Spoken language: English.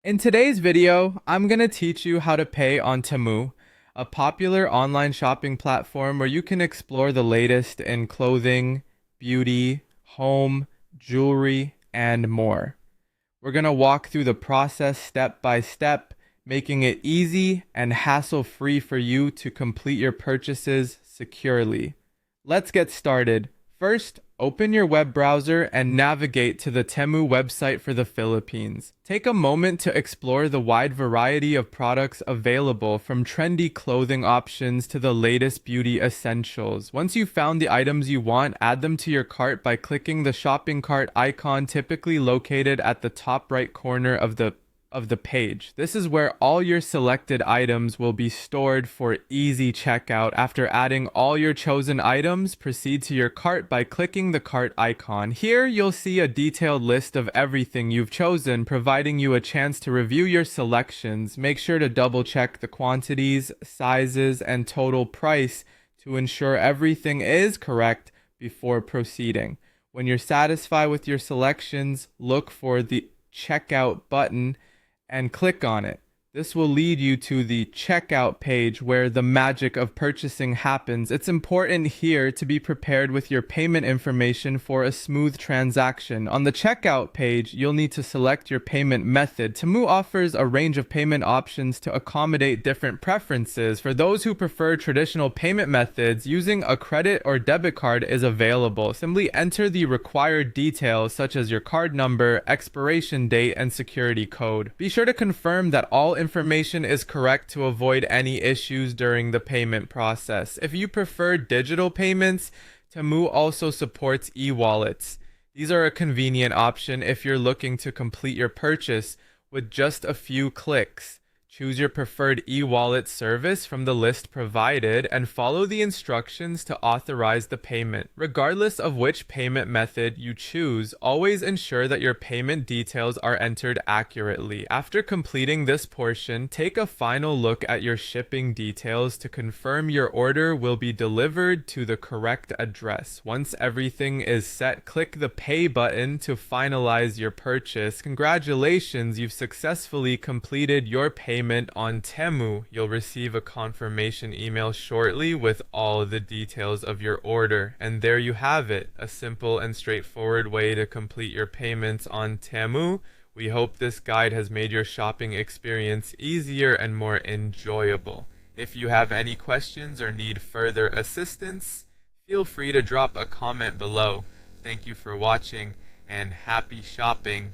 In today's video, I'm going to teach you how to pay on Temu, a popular online shopping platform where you can explore the latest in clothing, beauty, home, jewelry, and more. We're going to walk through the process step by step, making it easy and hassle-free for you to complete your purchases securely. Let's get started. First, open your web browser and navigate to the Temu website for the Philippines. Take a moment to explore the wide variety of products available, from trendy clothing options to the latest beauty essentials. Once you've found the items you want, add them to your cart by clicking the shopping cart icon typically located at the top right corner of the page. This is where all your selected items will be stored for easy checkout. After adding all your chosen items, proceed to your cart by clicking the cart icon. Here, you'll see a detailed list of everything you've chosen, providing you a chance to review your selections. Make sure to double check the quantities, sizes, and total price to ensure everything is correct before proceeding. When you're satisfied with your selections, look for the checkout button and click on it. This will lead you to the checkout page where the magic of purchasing happens. It's important here to be prepared with your payment information for a smooth transaction. On the checkout page, you'll need to select your payment method. Temu offers a range of payment options to accommodate different preferences. For those who prefer traditional payment methods, using a credit or debit card is available. Simply enter the required details such as your card number, expiration date, and security code. Be sure to confirm that all information is correct to avoid any issues during the payment process. If you prefer digital payments, Temu also supports e-wallets. These are a convenient option if you're looking to complete your purchase with just a few clicks. Choose your preferred e-wallet service from the list provided and follow the instructions to authorize the payment. Regardless of which payment method you choose, always ensure that your payment details are entered accurately. After completing this portion, take a final look at your shipping details to confirm your order will be delivered to the correct address. Once everything is set, click the Pay button to finalize your purchase. Congratulations, you've successfully completed your payment on Temu. You'll receive a confirmation email shortly with all the details of your order. And there you have it, a simple and straightforward way to complete your payments on Temu. We hope this guide has made your shopping experience easier and more enjoyable. If you have any questions or need further assistance, feel free to drop a comment below. Thank you for watching and happy shopping.